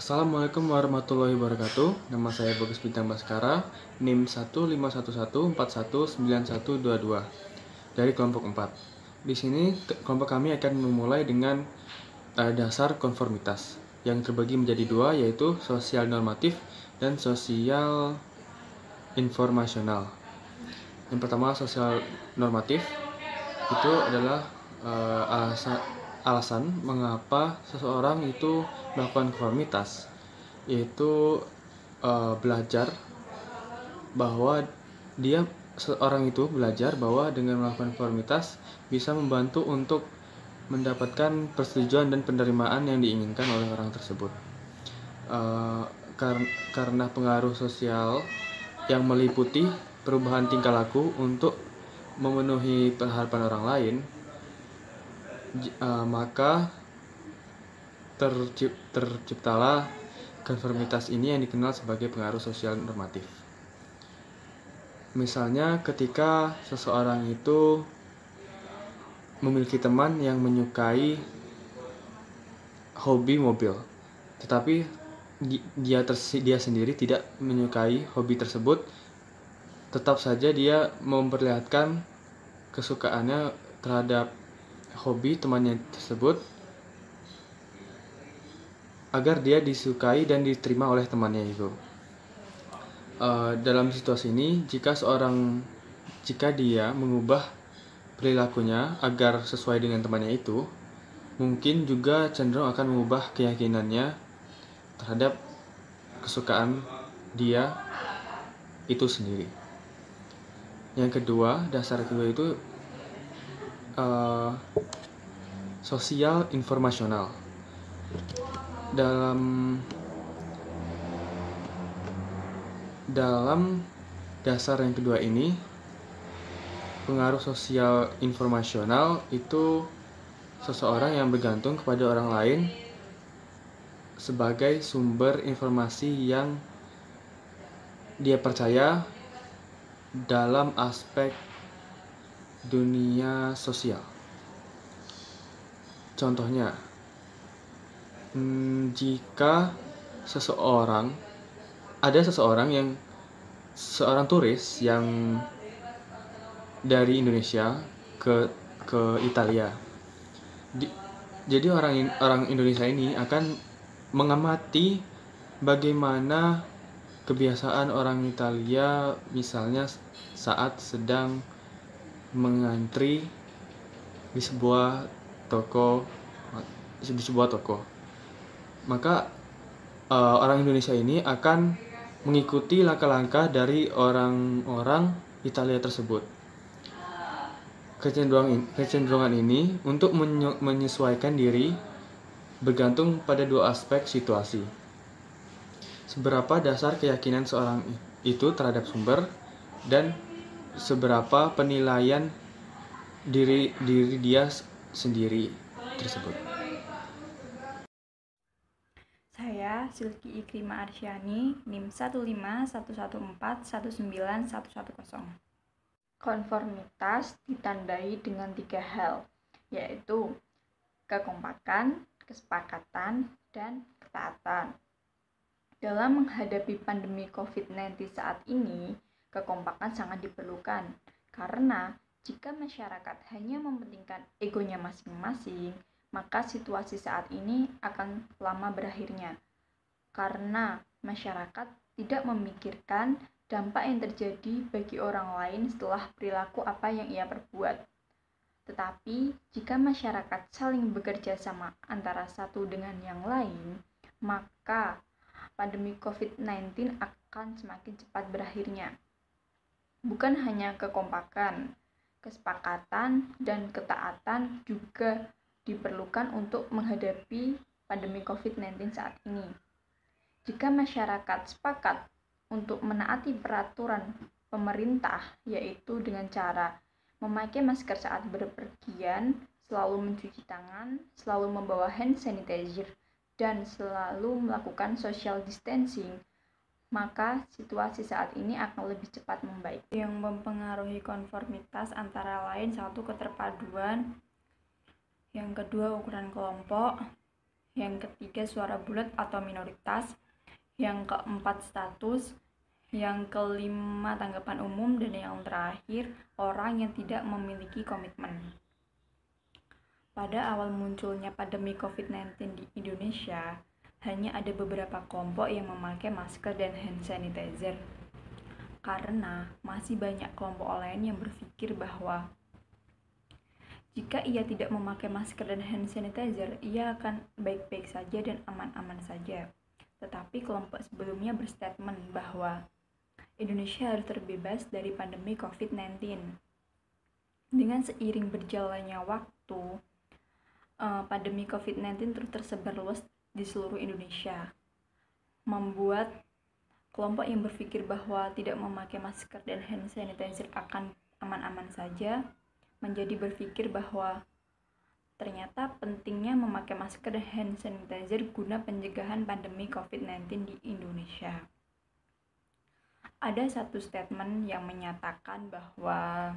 Assalamualaikum warahmatullahi wabarakatuh. Nama saya Bagus Bintang Baskara, NIM 15114191122 dari kelompok 4. Di sini kelompok kami akan memulai dengan dasar konformitas yang terbagi menjadi dua, yaitu sosial normatif dan sosial informasional. Yang pertama, sosial normatif itu adalah alasan mengapa seseorang itu melakukan konformitas, yaitu belajar bahwa seorang itu belajar bahwa dengan melakukan konformitas bisa membantu untuk mendapatkan persetujuan dan penerimaan yang diinginkan oleh orang tersebut. Karena pengaruh sosial yang meliputi perubahan tingkah laku untuk memenuhi harapan orang lain, maka terciptalah konformitas ini yang dikenal sebagai pengaruh sosial normatif. Misalnya ketika seseorang itu memiliki teman yang menyukai hobi mobil, tetapi dia sendiri tidak menyukai hobi tersebut, tetap saja dia memperlihatkan kesukaannya terhadap hobi temannya tersebut agar dia disukai dan diterima oleh temannya itu. Dalam situasi ini, jika dia mengubah perilakunya agar sesuai dengan temannya itu, mungkin juga cenderung akan mengubah keyakinannya terhadap kesukaan dia itu sendiri. Yang kedua, dasar kedua itu sosial informasional. Dalam dasar yang kedua ini, pengaruh sosial informasional itu seseorang yang bergantung kepada orang lain sebagai sumber informasi yang dia percaya dalam aspek dunia sosial. Contohnya, jika seorang turis yang dari Indonesia ke Italia. Jadi orang Indonesia ini akan mengamati bagaimana kebiasaan orang Italia, misalnya saat sedang mengantri di sebuah toko. Maka orang Indonesia ini akan mengikuti langkah-langkah dari orang-orang Italia tersebut. Kecenderungan ini untuk menyesuaikan diri bergantung pada dua aspek situasi. Seberapa dasar keyakinan seorang itu terhadap sumber dan seberapa penilaian diri dia sendiri tersebut. Saya Silky Ikrima Arsyani, NIM 15114191110. Konformitas ditandai dengan 3 hal, yaitu kekompakan, kesepakatan, dan ketaatan. Dalam menghadapi pandemi COVID-19 saat ini, kekompakan sangat diperlukan, karena jika masyarakat hanya mementingkan egonya masing-masing, maka situasi saat ini akan lama berakhirnya, karena masyarakat tidak memikirkan dampak yang terjadi bagi orang lain setelah perilaku apa yang ia perbuat. Tetapi, jika masyarakat saling bekerja sama antara satu dengan yang lain, maka pandemi COVID-19 akan semakin cepat berakhirnya. Bukan hanya kekompakan, kesepakatan, dan ketaatan juga diperlukan untuk menghadapi pandemi COVID-19 saat ini. Jika masyarakat sepakat untuk menaati peraturan pemerintah, yaitu dengan cara memakai masker saat berpergian, selalu mencuci tangan, selalu membawa hand sanitizer, dan selalu melakukan social distancing, maka situasi saat ini akan lebih cepat membaik. Yang mempengaruhi konformitas antara lain, 1, keterpaduan, yang kedua ukuran kelompok, Yang ketiga, suara bulat atau minoritas. Yang keempat, status. Yang kelima, tanggapan umum. Dan yang terakhir, orang yang tidak memiliki komitmen. Pada awal munculnya pandemi COVID-19 di Indonesia, hanya ada beberapa kelompok yang memakai masker dan hand sanitizer. Karena masih banyak kelompok lain yang berpikir bahwa jika ia tidak memakai masker dan hand sanitizer, ia akan baik-baik saja dan aman-aman saja. Tetapi kelompok sebelumnya berstatement bahwa Indonesia harus terbebas dari pandemi COVID-19. Dengan seiring berjalannya waktu, pandemi COVID-19 terus tersebar luas di seluruh Indonesia, membuat kelompok yang berpikir bahwa tidak memakai masker dan hand sanitizer akan aman-aman saja menjadi berpikir bahwa ternyata pentingnya memakai masker dan hand sanitizer guna pencegahan pandemi COVID-19 di Indonesia. Ada satu statement yang menyatakan bahwa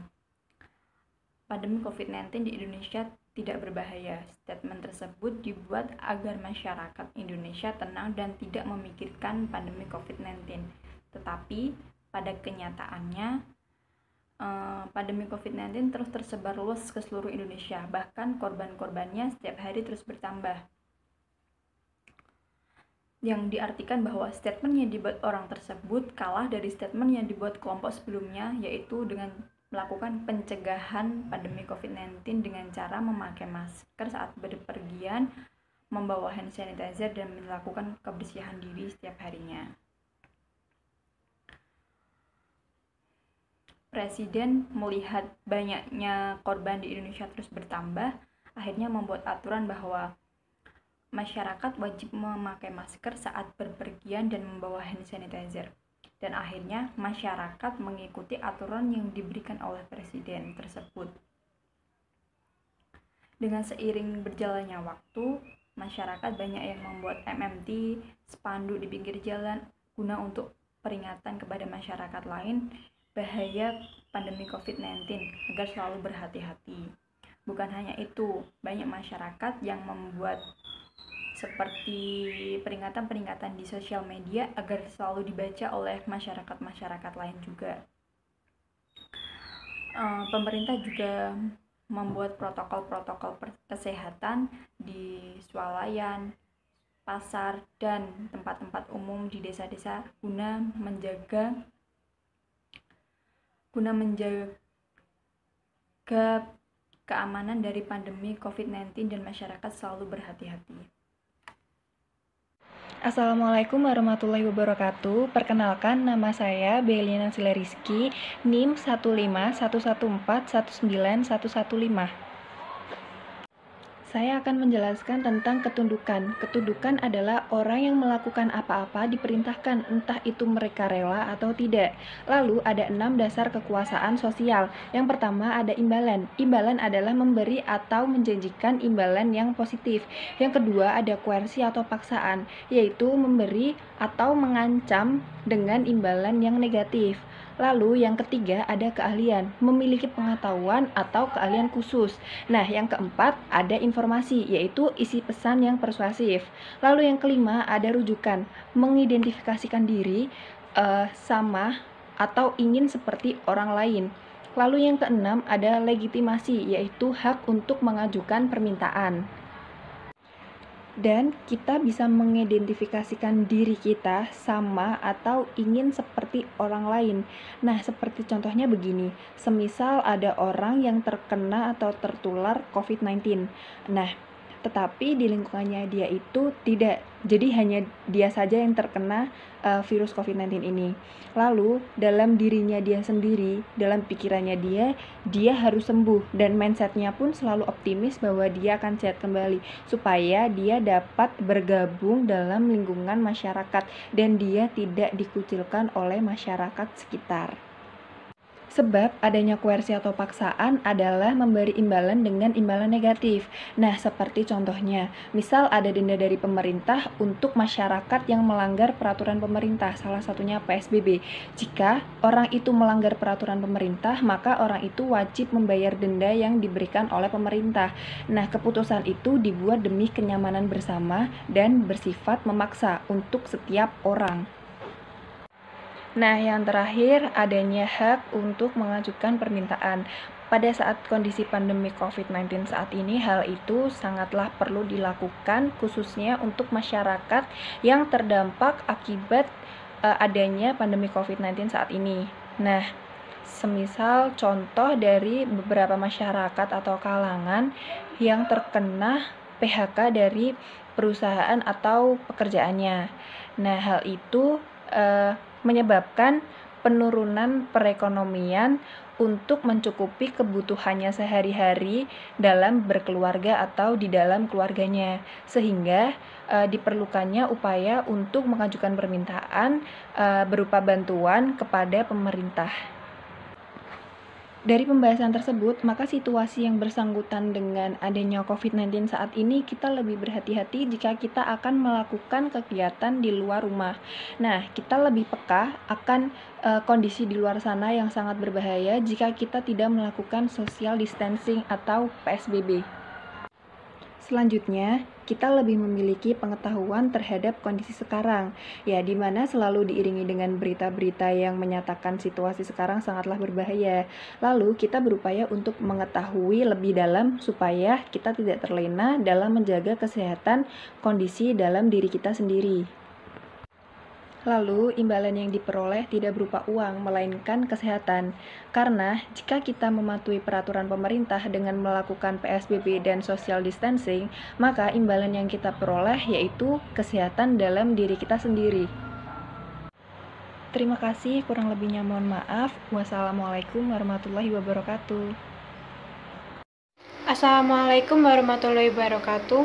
pandemi COVID-19 di Indonesia tidak berbahaya. Statement tersebut dibuat agar masyarakat Indonesia tenang dan tidak memikirkan pandemi COVID-19. Tetapi pada kenyataannya, pandemi COVID-19 terus tersebar luas ke seluruh Indonesia, bahkan korban-korbannya setiap hari terus bertambah. Yang diartikan bahwa statement yang dibuat orang tersebut kalah dari statement yang dibuat kelompok sebelumnya, yaitu dengan melakukan pencegahan pandemi COVID-19 dengan cara memakai masker saat berpergian, membawa hand sanitizer, dan melakukan kebersihan diri setiap harinya. Presiden melihat banyaknya korban di Indonesia terus bertambah, akhirnya membuat aturan bahwa masyarakat wajib memakai masker saat berpergian dan membawa hand sanitizer. Dan akhirnya masyarakat mengikuti aturan yang diberikan oleh presiden tersebut. Dengan seiring berjalannya waktu, masyarakat banyak yang membuat MMT, spanduk di pinggir jalan guna untuk peringatan kepada masyarakat lain bahaya pandemi COVID-19 agar selalu berhati-hati. Bukan hanya itu, banyak masyarakat yang membuat seperti peringatan-peringatan di sosial media agar selalu dibaca oleh masyarakat-masyarakat lain juga. Pemerintah juga membuat protokol-protokol kesehatan di swalayan, pasar, dan tempat-tempat umum di desa-desa guna menjaga keamanan dari pandemi COVID-19 dan masyarakat selalu berhati-hati. Assalamualaikum warahmatullahi wabarakatuh. Perkenalkan, nama saya Belina Sileriski, NIM 15114191115. Saya akan menjelaskan tentang ketundukan. Ketundukan adalah orang yang melakukan apa-apa diperintahkan, entah itu mereka rela atau tidak. Lalu ada 6 dasar kekuasaan sosial. Yang pertama ada imbalan. Imbalan adalah memberi atau menjanjikan imbalan yang positif. Yang kedua ada koersi atau paksaan, yaitu memberi atau mengancam dengan imbalan yang negatif. Lalu yang ketiga ada keahlian, memiliki pengetahuan atau keahlian khusus. Nah, yang keempat ada informasi, yaitu isi pesan yang persuasif. Lalu yang kelima ada rujukan, mengidentifikasikan diri sama atau ingin seperti orang lain. Lalu yang keenam ada legitimasi, yaitu hak untuk mengajukan permintaan. Dan kita bisa mengidentifikasikan diri kita sama atau ingin seperti orang lain. Nah, seperti contohnya begini, semisal ada orang yang terkena atau tertular COVID-19. Nah, tetapi di lingkungannya dia itu tidak, jadi hanya dia saja yang terkena virus COVID-19 ini. Lalu dalam dirinya dia sendiri, dalam pikirannya dia harus sembuh, dan mindsetnya pun selalu optimis bahwa dia akan sehat kembali, supaya dia dapat bergabung dalam lingkungan masyarakat dan dia tidak dikucilkan oleh masyarakat sekitar. Sebab adanya koersi atau paksaan adalah memberi imbalan dengan imbalan negatif. Nah, seperti contohnya, misal ada denda dari pemerintah untuk masyarakat yang melanggar peraturan pemerintah, salah satunya PSBB. Jika orang itu melanggar peraturan pemerintah, maka orang itu wajib membayar denda yang diberikan oleh pemerintah. Nah, keputusan itu dibuat demi kenyamanan bersama dan bersifat memaksa untuk setiap orang. Nah, yang terakhir, adanya hak untuk mengajukan permintaan. Pada saat kondisi pandemi COVID-19 saat ini, hal itu sangatlah perlu dilakukan, khususnya untuk masyarakat yang terdampak akibat adanya pandemi COVID-19 saat ini. Nah, semisal contoh dari beberapa masyarakat atau kalangan yang terkena PHK dari perusahaan atau pekerjaannya. Nah, hal itu menyebabkan penurunan perekonomian untuk mencukupi kebutuhannya sehari-hari dalam berkeluarga atau di dalam keluarganya, sehingga diperlukannya upaya untuk mengajukan permintaan berupa bantuan kepada pemerintah. Dari pembahasan tersebut, maka situasi yang bersangkutan dengan adanya COVID-19 saat ini, kita lebih berhati-hati jika kita akan melakukan kegiatan di luar rumah. Nah, kita lebih peka akan kondisi di luar sana yang sangat berbahaya jika kita tidak melakukan social distancing atau PSBB. Selanjutnya, kita lebih memiliki pengetahuan terhadap kondisi sekarang, ya, di mana selalu diiringi dengan berita-berita yang menyatakan situasi sekarang sangatlah berbahaya. Lalu, kita berupaya untuk mengetahui lebih dalam supaya kita tidak terlena dalam menjaga kesehatan kondisi dalam diri kita sendiri. Lalu, imbalan yang diperoleh tidak berupa uang, melainkan kesehatan. Karena jika kita mematuhi peraturan pemerintah dengan melakukan PSBB dan social distancing, maka imbalan yang kita peroleh yaitu kesehatan dalam diri kita sendiri. Terima kasih, kurang lebihnya mohon maaf. Wassalamualaikum warahmatullahi wabarakatuh. Assalamualaikum warahmatullahi wabarakatuh.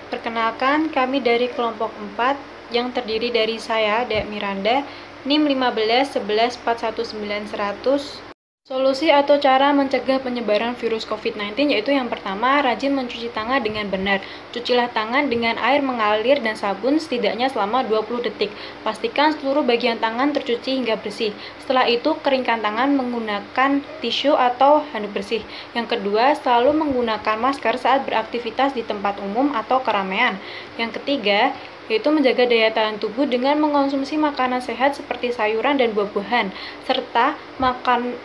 Perkenalkan, kami dari kelompok 4 yang terdiri dari saya, Dek Miranda, NIM 1511419100. Solusi atau cara mencegah penyebaran virus COVID-19 yaitu yang pertama, rajin mencuci tangan dengan benar. Cucilah tangan dengan air mengalir dan sabun setidaknya selama 20 detik. Pastikan seluruh bagian tangan tercuci hingga bersih. Setelah itu, keringkan tangan menggunakan tisu atau handuk bersih. Yang kedua, selalu menggunakan masker saat beraktivitas di tempat umum atau keramaian. Yang ketiga, yaitu menjaga daya tahan tubuh dengan mengonsumsi makanan sehat seperti sayuran dan buah-buahan, serta makan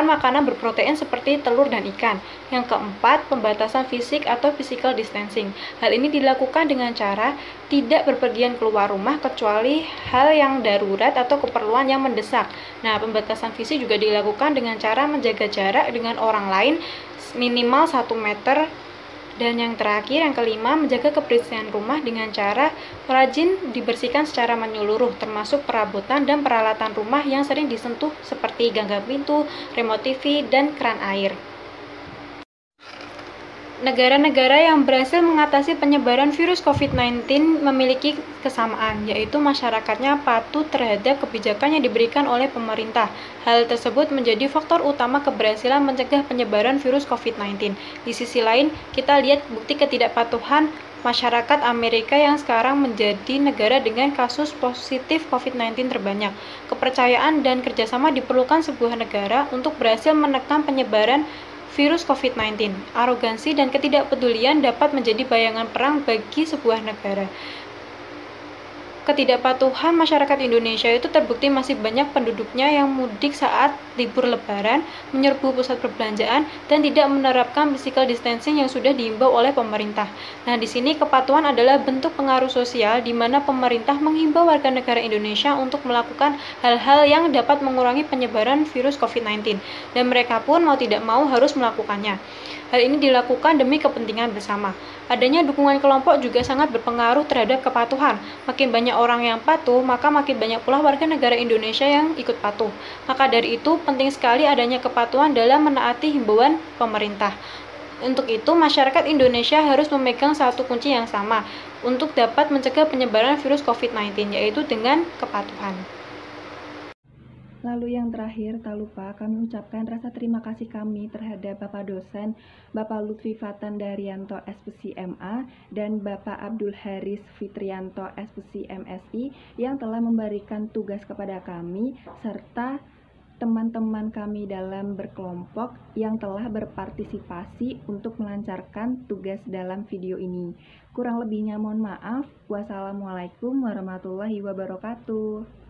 makanan berprotein seperti telur dan ikan. Yang keempat, pembatasan fisik atau physical distancing. Hal ini dilakukan dengan cara tidak berpergian keluar rumah kecuali hal yang darurat atau keperluan yang mendesak. Nah, pembatasan fisik juga dilakukan dengan cara menjaga jarak dengan orang lain minimal 1 meter. Dan yang terakhir, yang kelima, menjaga kebersihan rumah dengan cara rajin dibersihkan secara menyeluruh, termasuk perabotan dan peralatan rumah yang sering disentuh seperti ganggang pintu, remote TV, dan keran air. Negara-negara yang berhasil mengatasi penyebaran virus COVID-19 memiliki kesamaan, yaitu masyarakatnya patuh terhadap kebijakan yang diberikan oleh pemerintah. Hal tersebut menjadi faktor utama keberhasilan mencegah penyebaran virus COVID-19. Di sisi lain, kita lihat bukti ketidakpatuhan masyarakat Amerika yang sekarang menjadi negara dengan kasus positif COVID-19 terbanyak. Kepercayaan dan kerjasama diperlukan sebuah negara untuk berhasil menekan penyebaran virus COVID-19. Arogansi dan ketidakpedulian dapat menjadi bayangan perang bagi sebuah negara. Ketidakpatuhan masyarakat Indonesia itu terbukti masih banyak penduduknya yang mudik saat libur lebaran, menyerbu pusat perbelanjaan, dan tidak menerapkan physical distancing yang sudah diimbau oleh pemerintah. Nah, di sini kepatuhan adalah bentuk pengaruh sosial di mana pemerintah menghimbau warga negara Indonesia untuk melakukan hal-hal yang dapat mengurangi penyebaran virus COVID-19, dan mereka pun mau tidak mau harus melakukannya. Hal ini dilakukan demi kepentingan bersama. Adanya dukungan kelompok juga sangat berpengaruh terhadap kepatuhan. Makin banyak orang yang patuh, maka makin banyak pula warga negara Indonesia yang ikut patuh. Maka dari itu, penting sekali adanya kepatuhan dalam menaati himbauan pemerintah. Untuk itu, masyarakat Indonesia harus memegang satu kunci yang sama untuk dapat mencegah penyebaran virus COVID-19, yaitu dengan kepatuhan. Lalu yang terakhir, tak lupa kami ucapkan rasa terima kasih kami terhadap Bapak dosen, Bapak Lutfi Fatan Daryanto SPSI MA, dan Bapak Abdul Haris Fitrianto SPSI MSI yang telah memberikan tugas kepada kami, serta teman-teman kami dalam berkelompok yang telah berpartisipasi untuk melancarkan tugas dalam video ini. Kurang lebihnya mohon maaf. Wassalamualaikum warahmatullahi wabarakatuh.